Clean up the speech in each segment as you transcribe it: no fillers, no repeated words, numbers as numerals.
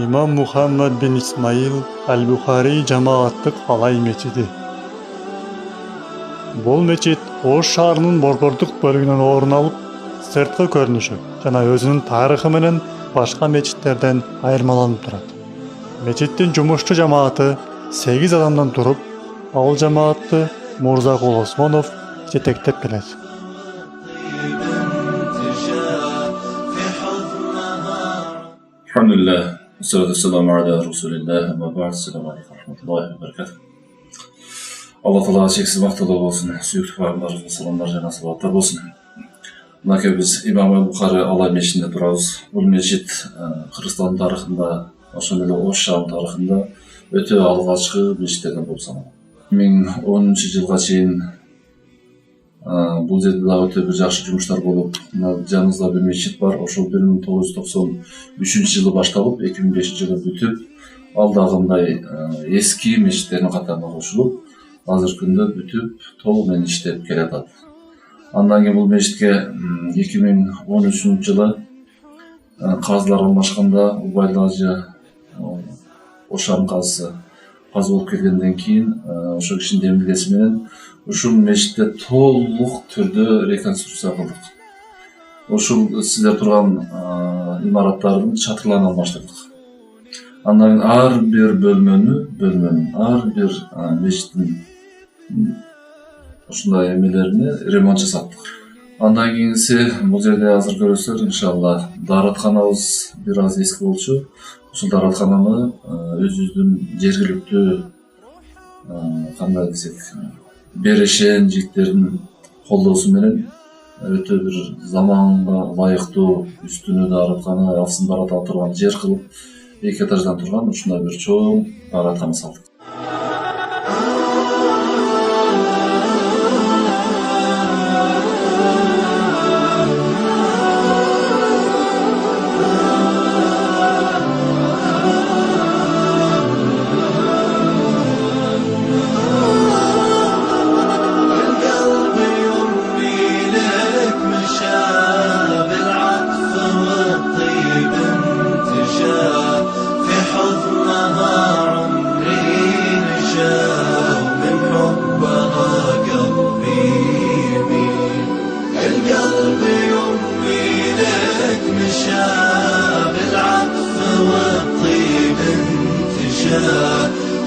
İmam Muhammed bin İsmail Al-Bukhari Cemaatlık Halay Meçidi. Бул мечит Ош шаарынын борбордук бөлүгүнөн орун алып, сырткы көрүнүшү жана өзүнүн тарыхы менен башка мечиттерден айырмаланып турат. Мечиттин жумушчу жамааты 8 адамдан туруп, ал жамаатты Мурзакул Осмонов жетектеп келет. Elhamdülillah, salatu selamu ala Resulillah, ama ba'd, selamu aleykum ve rahmetullahi ve berekatuhu. Allah Teala çeksiz maqtalar olsun, süyüklü peygamberimize selamlar jana salavatlar olsun. Mınake biz İmam Al-Bukhari Halay Meçidinde turabız. Bul meçit Kırgızstan tarixinde, oşon эле Ош шаарынын тарыхында өтө алгачкы мечиттерден болуп саналат. 2010-жылга чейин бул жерде да өтө бир жакшы жумуштар болуп, жаныбызда бир мечит бар. Ошол 1993-жылы башталып, 2005-жылы бүтүп, ал дагы мындай эски мечиттердин катарына кошулуп, азыркы күндө бүтүп, толук менен иштеп келатат. Андан кийин бул мечитке 2013-жылы казылар алмашканда Убайдыл Ажы Ош шаарынын казысы казы болуп келгенден кийин ошол кишинин демилгеси менен ушул мечитте толук түрдө реконструкция кылдык. Ушул сиздер турган имараттардын чатырларын алмаштырдык. Андан кийин ар бир бөлмөнүн ар бир мечиттин ушундай эмелерине ремонт жасаттык. Андан кийинси бул жерде азыр көрөсүздөр, иншалла дааратканабыз бир аз эски болчу. Ушул даараткананы өзүбүздүн жергиликтүү кандай десек берешен жигиттердин колдоосу менен өтө бир заманга ылайыктуу үстүнө даараткана, алсын даараткана турган жер кылып, 2 этаждан турган ушундай бир чоң даараткана салдык.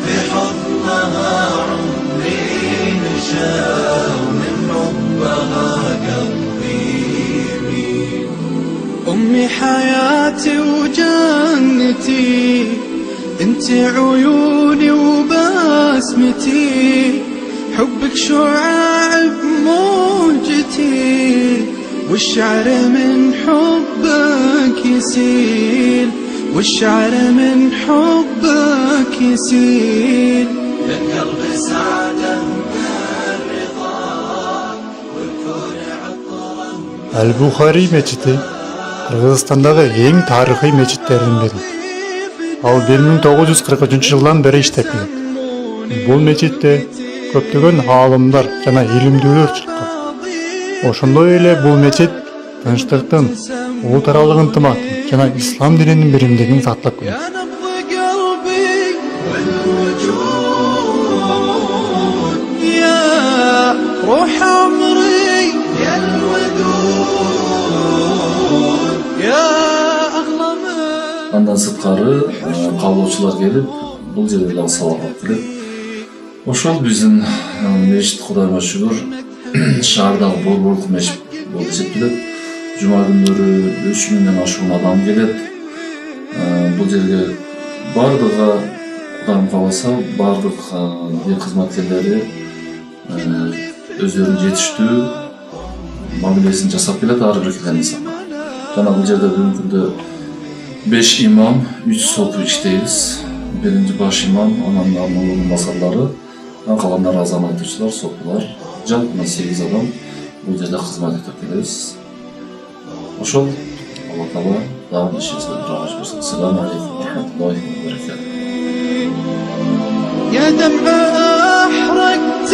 في حضنها عمري نشا ومن حبها قلبي يميل. أمي حياتي وجنتي، انت عيوني وبسمتي، حبك شعاع بموجتي، والشعر من حبك يسيل، والشعر من حبك يسيل. للقلب سعادة الرضا والكون عطرا. Al-Bukhari мечити Кыргызстандагы эң тарыхый мечиттердин бири. Ал 1943-жылдан бери иштеп келет. Бул мечитте көптөгөн аалымдар жана илимдүүлөр чыккан. Ошондой эле бул мечит тынчтыктын, улут аралык ынтымактын жана ислам дининин биримдигин сактап келет. Андан сырткары каалоочулар келип, бул жерде дагы сабак алып келет. Ошол биздин мечит Кудайга шүгүр шаардагы борбордук мечит болуп эсептелет. Жума күндөрү 3000ден ашуун адам келет. Бул жерге бардыгы Кудайым кааласа, бардык дин кызматкерлери өздөрүнүн жетиштүү мамилесин жасап келет ар бир келген инсанга. Жана бул жерде бүгүнкү күндө 5 имам, 3 сопу иштейбиз. Биринчи баш имам, анан мулунун басарлары, калгандары азан айтуучулар, сопулар. Жалпы 8 адам бул жерде кызмат этип келебиз. Ошол Алла Таала дагы ишибизге баракат берсин. Ассаламу алейкум ва рахматуллахи ва баракатух. يا دمع أحرقت